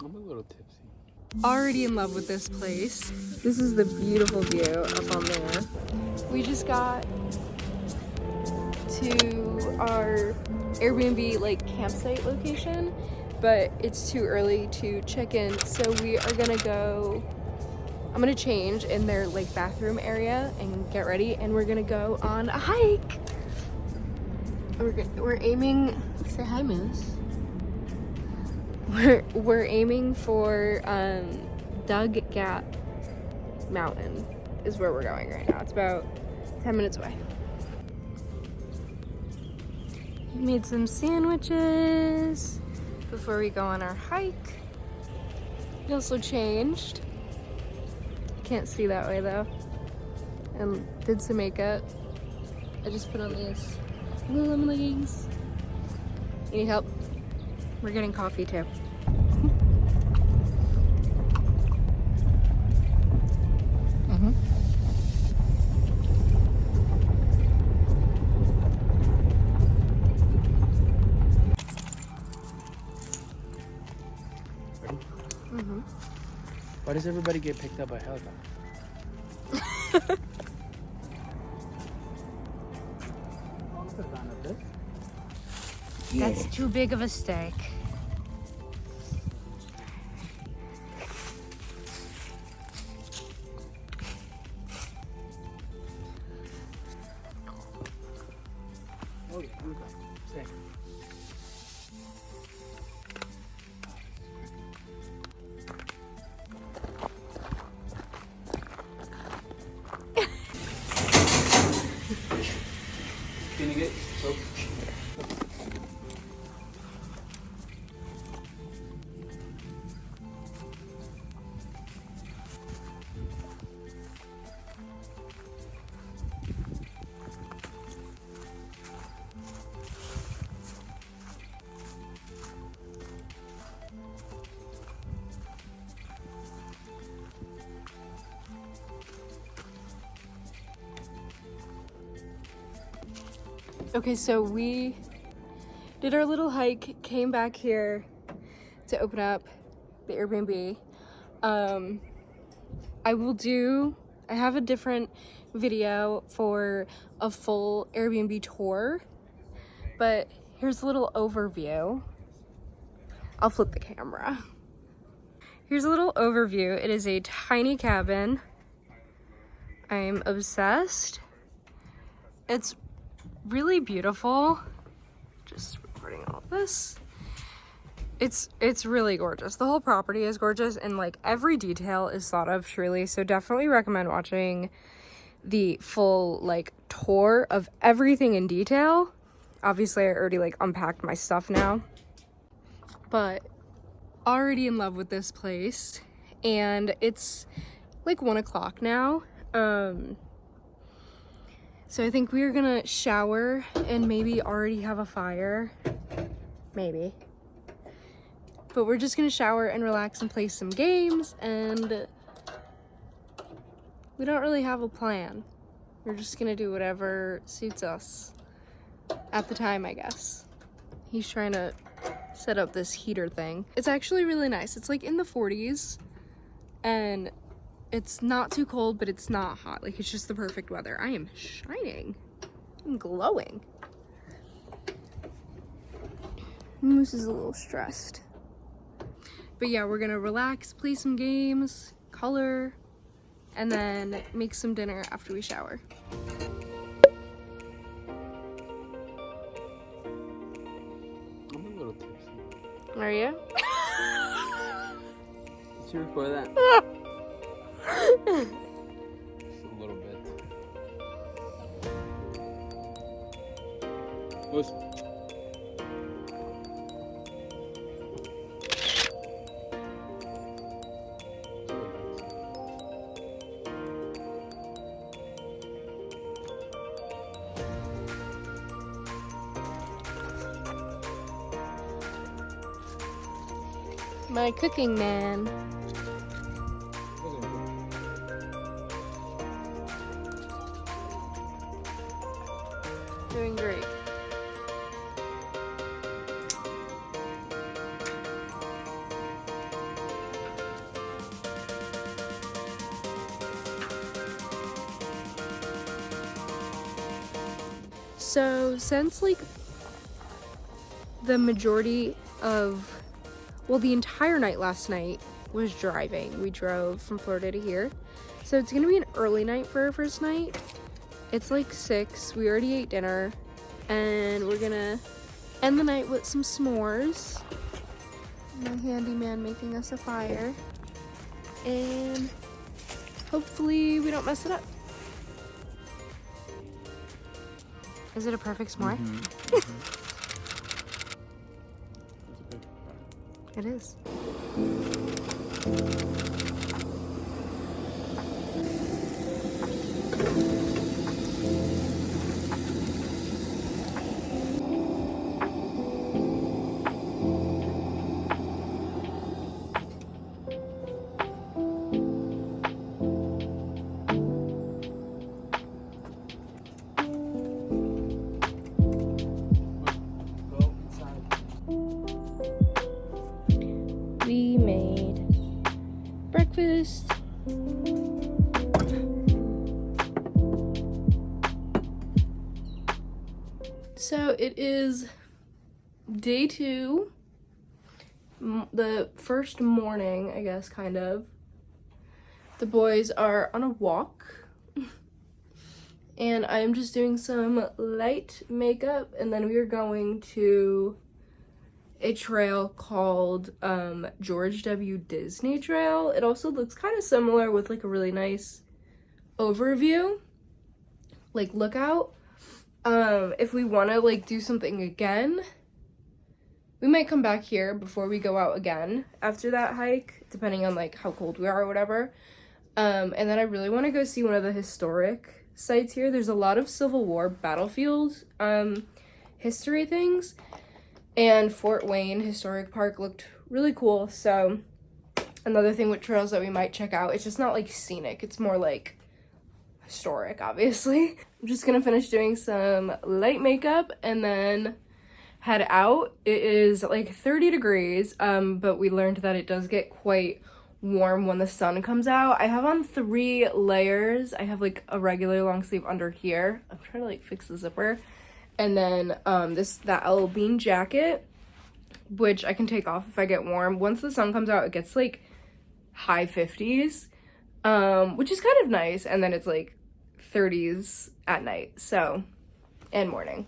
I'm a little tipsy. Already in love with this place. This is the beautiful view up on there. We just got to our Airbnb like campsite location, but it's too early to check in, so we are gonna go. I'm gonna change in their like bathroom area and get ready, and we're gonna go on a hike. We're aiming. Say hi, Moose. We're aiming for Doug Gap Mountain is where we're going right now. It's about 10 minutes away. We made some sandwiches before we go on our hike. We also changed. Can't see that way though. And did some makeup. I just put on these Lululemon leggings. You need help? We're getting coffee too. Why does everybody get picked up by helicopter? That's too big of a steak. Oh yeah, stay. Can you get soap? Okay, so we did our little hike, came back here to open up the Airbnb. I have a different video for a full Airbnb tour, but here's a little overview. I'll flip the camera. Here's a little overview. It is a tiny cabin. I'm obsessed. It's really beautiful. Just recording all this. It's really gorgeous. The whole property is gorgeous, and like every detail is thought of truly. So definitely recommend watching the full like tour of everything in detail. Obviously I already like unpacked my stuff now, but already in love with this place, and it's like 1 o'clock now. So I think we're gonna shower and maybe already have a fire. Maybe. But we're just gonna shower and relax and play some games, and we don't really have a plan. We're just gonna do whatever suits us at the time, I guess. He's trying to set up this heater thing. It's actually really nice. It's like in the 40s, and it's not too cold, but it's not hot. Like, it's just the perfect weather. I am shining. I'm glowing. Moose is a little stressed. But yeah, we're gonna relax, play some games, color, and then make some dinner after we shower. I'm a little tipsy. Are you? Did you record that? Just a little bit. Moose. My cooking man. Doing great. So since like the majority of, well, the entire night last night was driving. We drove from Florida to here. So it's gonna be an early night for our first night. It's like 6, we already ate dinner, and we're gonna end the night with some s'mores. My handyman making us a fire. And hopefully we don't mess it up. Is it a perfect s'more? It is. We made breakfast. So it is day 2, the first morning, I guess, kind of. The boys are on a walk, and I'm just doing some light makeup, and then we are going to a trail called George W. Disney Trail. It also looks kind of similar with like a really nice overview, like lookout. If we want to like do something again, we might come back here before we go out again after that hike, depending on like how cold we are or whatever. And then I really want to go see one of the historic sites here. There's a lot of Civil War battlefield history things. And Fort Wayne Historic Park looked really cool. So another thing with trails that we might check out, it's just not like scenic, it's more like historic, obviously. I'm just gonna finish doing some light makeup and then head out. It is like 30 degrees, but we learned that it does get quite warm when the sun comes out. I have on 3 layers. I have like a regular long sleeve under here. I'm trying to like fix the zipper. And then that L Bean jacket, which I can take off if I get warm. Once the sun comes out, it gets like high 50s, which is kind of nice. And then it's like 30s at night, so, and morning.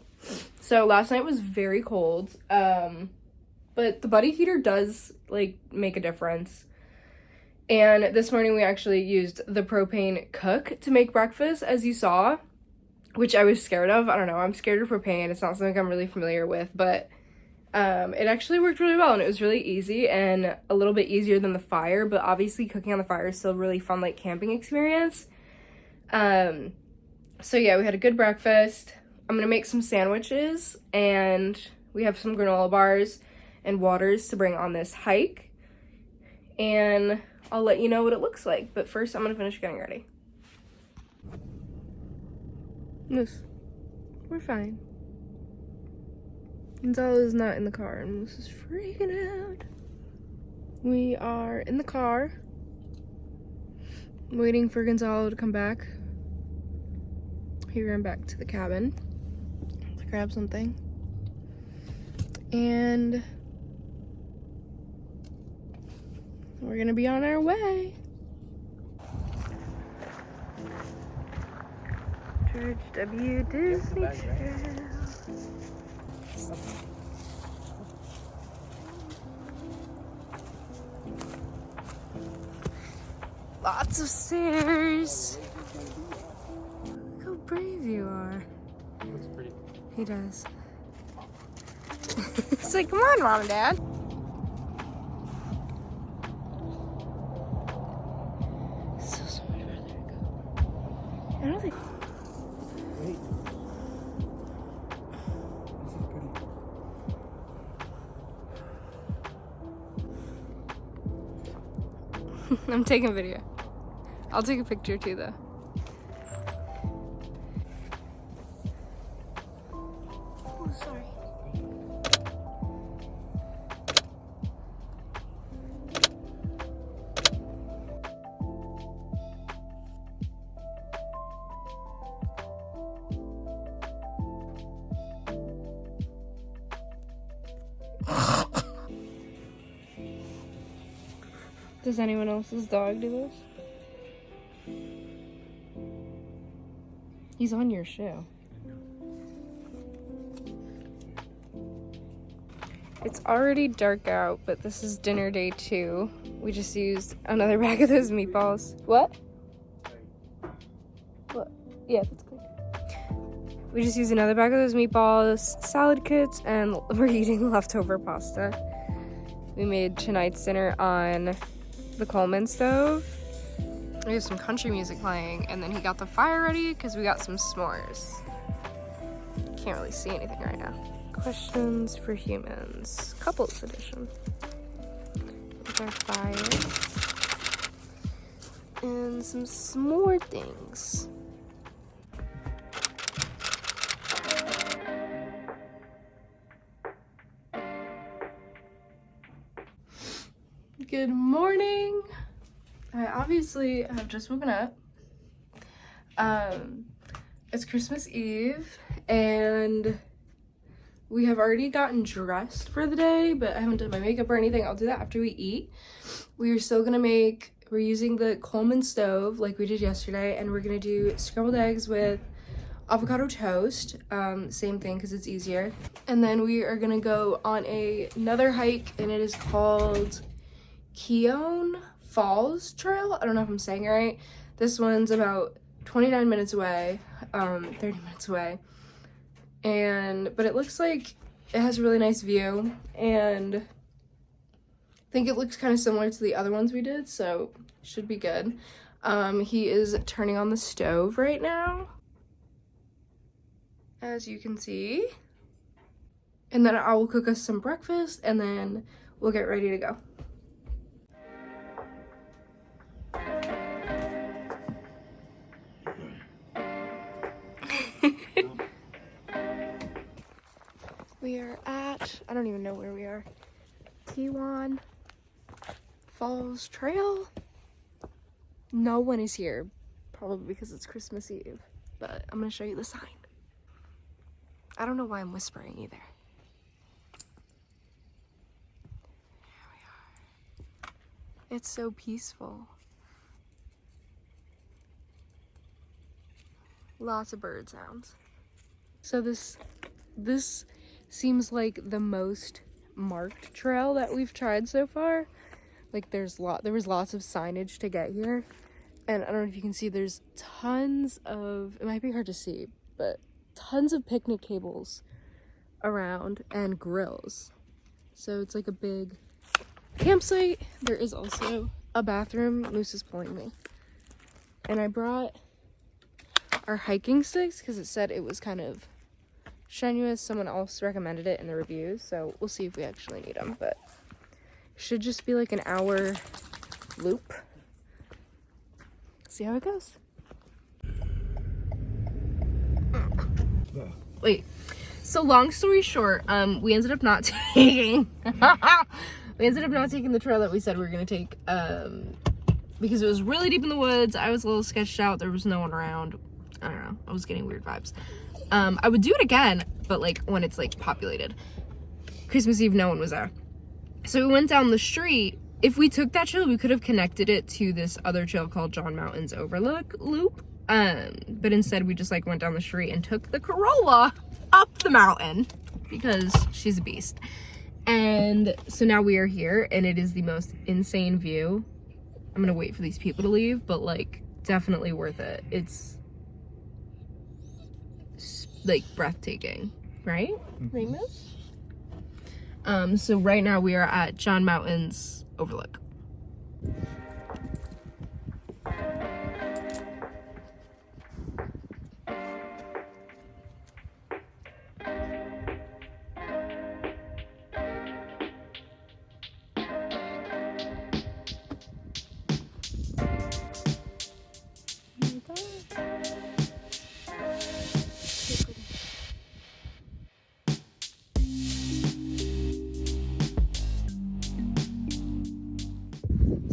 So last night was very cold, but the buddy heater does like make a difference. And this morning we actually used the propane cook to make breakfast, as you saw, which I was scared of. I don't know, I'm scared of propane. It's not something I'm really familiar with, but it actually worked really well, and it was really easy and a little bit easier than the fire, but obviously cooking on the fire is still really fun, like camping experience. So yeah, we had a good breakfast. I'm gonna make some sandwiches, and we have some granola bars and waters to bring on this hike, and I'll let you know what it looks like. But first, I'm gonna finish getting ready. Moose, we're fine. Gonzalo is not in the car, and Moose is freaking out. We are in the car, waiting for Gonzalo to come back. He ran back to the cabin to grab something. And we're gonna be on our way. George W. Disney Trail. Lots of stairs. Look how brave you are. He looks pretty. He does. It's like, come on, Mom and Dad. So much further to go. I don't think. Wait. This is pretty. I'm taking a video. I'll take a picture too, though. Oh, sorry. Does anyone else's dog do this? He's on your shoe. It's already dark out, but this is dinner day 2. We just used another bag of those meatballs. What? What? Yeah, that's good. We just used another bag of those meatballs, salad kits, and we're eating leftover pasta. We made tonight's dinner on the Coleman stove. We have some country music playing, and then he got the fire ready because we got some s'mores. Can't really see anything right now. Questions for humans, couples edition. With our fire and some s'more things. Good morning. I obviously have just woken up. It's Christmas Eve and we have already gotten dressed for the day, but I haven't done my makeup or anything. I'll do that after we eat. We're using the Coleman stove like we did yesterday, and we're gonna do scrambled eggs with avocado toast. Same thing because it's easier. And then we are gonna go on another hike, and it is called Keone Falls Trail. I don't know if I'm saying it right. This one's about 29 minutes away, 30 minutes away. But it looks like it has a really nice view, and I think it looks kind of similar to the other ones we did, so should be good. He is turning on the stove right now, as you can see. And then I will cook us some breakfast, and then we'll get ready to go. We are at, I don't even know where we are, Keone Falls Trail. No one is here, probably because it's Christmas Eve, but I'm gonna show you the sign. I don't know why I'm whispering either. Here we are. It's so peaceful. Lots of bird sounds. So this seems like the most marked trail that we've tried so far. Like there was lots of signage to get here, and I don't know if you can see, there's tons of, it might be hard to see, but tons of picnic tables around and grills. So it's like a big campsite. There is also a bathroom. Moose is pulling me. And I brought our hiking sticks because it said it was kind of strenuous. Someone else recommended it in the reviews, so we'll see if we actually need them, but it should just be like an hour loop. See how it goes. Wait, so long story short, we ended up not taking the trail that we said we were gonna take, because it was really deep in the woods. I was a little sketched out. There was no one around. I don't know, I was getting weird vibes. I would do it again, but like when it's like populated. Christmas Eve, no one was there. So we went down the street. If we took that trail, we could have connected it to this other trail called John Mountain's Overlook Loop. But instead we just like went down the street and took the Corolla up the mountain because she's a beast. And so now we are here, and it is the most insane view. I'm gonna wait for these people to leave, but like definitely worth it. It's like breathtaking, right? Rainbows? So right now we are at John Mountain's Overlook.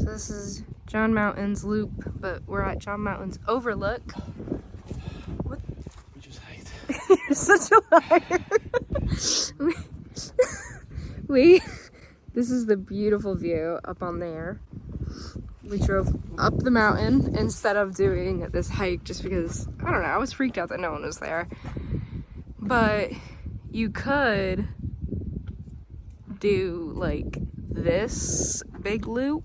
This is John Mountain's Loop, but we're at John Mountain's Overlook. What? We just hate. You're such a liar. This is the beautiful view up on there. We drove up the mountain instead of doing this hike just because, I don't know, I was freaked out that no one was there. But you could do like this big loop,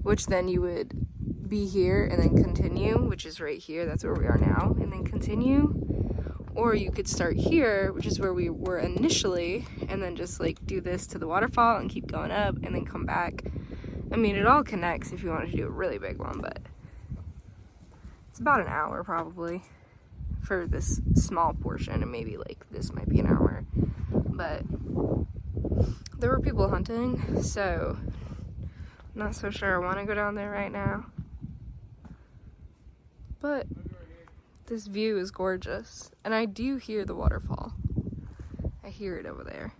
which then you would be here and then continue, which is right here, that's where we are now, and then continue. Or you could start here, which is where we were initially, and then just like do this to the waterfall and keep going up and then come back. I mean, it all connects if you wanted to do a really big one, but it's about an hour probably for this small portion, and maybe like this might be an hour. But there were people hunting, so I'm not so sure I want to go down there right now. But this view is gorgeous, and I do hear the waterfall. I hear it over there.